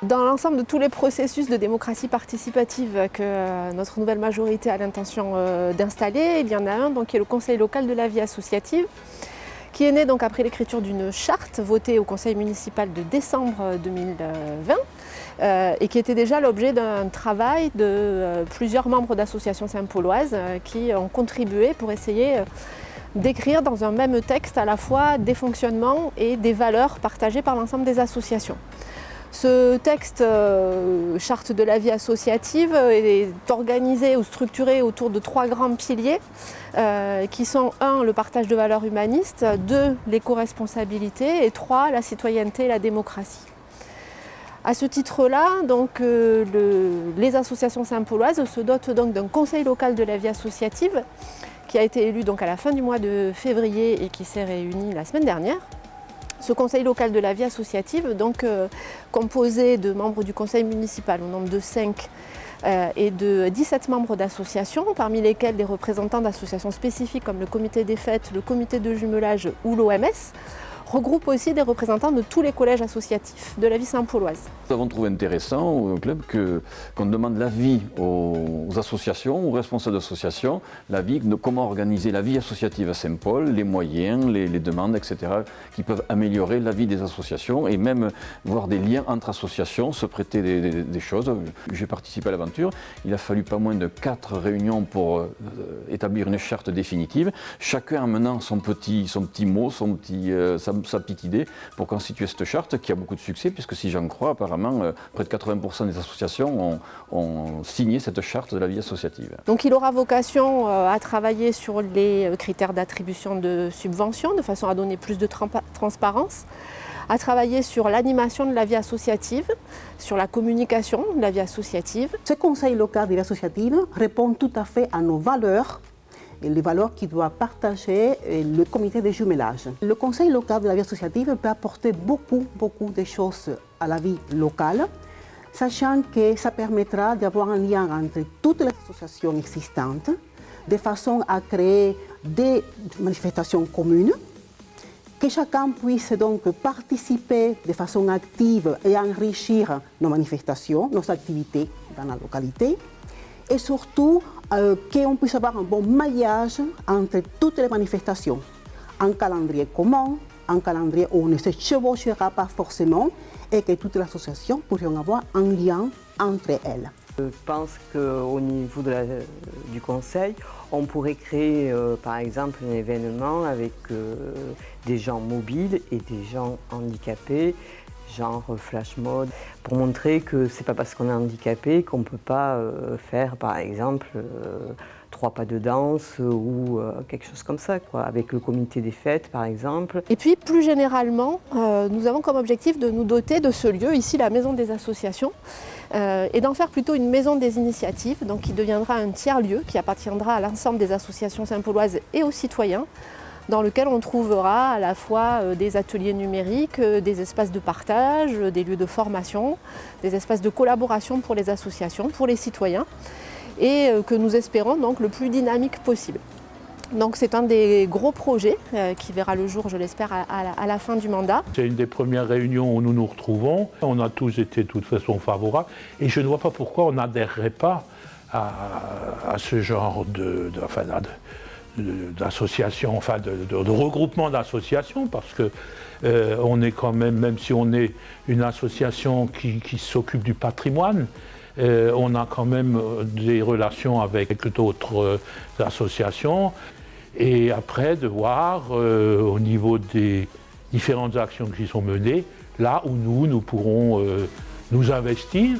Dans l'ensemble de tous les processus de démocratie participative que notre nouvelle majorité a l'intention d'installer, il y en a un donc, qui est le Conseil local de la vie associative, qui est né donc, après l'écriture d'une charte votée au Conseil municipal de décembre 2020 et qui était déjà l'objet d'un travail de plusieurs membres d'associations saint-pauloises qui ont contribué pour essayer d'écrire dans un même texte à la fois des fonctionnements et des valeurs partagées par l'ensemble des associations. Ce texte, charte de la vie associative, est organisé ou structuré autour de 3 grands piliers qui sont 1. Le partage de valeurs humanistes, 2. L'éco-responsabilité et 3. La citoyenneté et la démocratie. À ce titre-là, donc, les associations saint-pauloises se dotent donc d'un conseil local de la vie associative qui a été élu donc, à la fin du mois de février et qui s'est réuni la semaine dernière. Ce conseil local de la vie associative, donc composé de membres du conseil municipal au nombre de 5 et de 17 membres d'associations, parmi lesquels des représentants d'associations spécifiques comme le comité des fêtes, le comité de jumelage ou l'OMS, regroupe aussi des représentants de tous les collèges associatifs de la vie saint-pauloise. Nous avons trouvé intéressant au club qu'on demande l'avis aux associations, aux responsables d'associations, l'avis de comment organiser la vie associative à Saint-Paul, les moyens, les demandes, etc., qui peuvent améliorer la vie des associations et même voir des liens entre associations, se prêter des choses. J'ai participé à l'aventure, il a fallu pas moins de 4 réunions pour établir une charte définitive, chacun amenant son petit mot, sa petite idée pour constituer cette charte qui a beaucoup de succès, puisque si j'en crois, apparemment, près de 80% des associations ont signé cette charte de la vie associative. Donc il aura vocation à travailler sur les critères d'attribution de subventions, de façon à donner plus de transparence, à travailler sur l'animation de la vie associative, sur la communication de la vie associative. Ce conseil local de la vie associative répond tout à fait à nos valeurs, et les valeurs qui doit partager le comité de jumelage. Le conseil local de la vie associative peut apporter beaucoup de choses à la vie locale, sachant que ça permettra d'avoir un lien entre toutes les associations existantes, de façon à créer des manifestations communes, que chacun puisse donc participer de façon active et enrichir nos manifestations, nos activités dans la localité, et surtout qu'on puisse avoir un bon maillage entre toutes les manifestations, un calendrier commun, un calendrier où on ne se chevauchera pas forcément et que toutes les associations pourront avoir un lien entre elles. Je pense qu'au niveau du conseil, on pourrait créer par exemple un événement avec des gens mobiles et des gens handicapés, genre flash mob, pour montrer que c'est pas parce qu'on est handicapé qu'on ne peut pas faire par exemple 3 pas de danse ou quelque chose comme ça, quoi, avec le comité des fêtes par exemple. Et puis plus généralement, nous avons comme objectif de nous doter de ce lieu, ici la maison des associations, et d'en faire plutôt une maison des initiatives, donc qui deviendra un tiers-lieu qui appartiendra à l'ensemble des associations saint-pauloises et aux citoyens, dans lequel on trouvera à la fois des ateliers numériques, des espaces de partage, des lieux de formation, des espaces de collaboration pour les associations, pour les citoyens, et que nous espérons donc le plus dynamique possible. Donc c'est un des gros projets qui verra le jour, je l'espère, à la fin du mandat. C'est une des premières réunions où nous nous retrouvons. On a tous été de toute façon favorables et je ne vois pas pourquoi on n'adhérerait pas à ce genre d'association, enfin de regroupement d'associations, parce que on est quand même si on est une association qui s'occupe du patrimoine, on a quand même des relations avec d'autres associations. Et après, de voir au niveau des différentes actions qui sont menées, là où nous pourrons nous investir.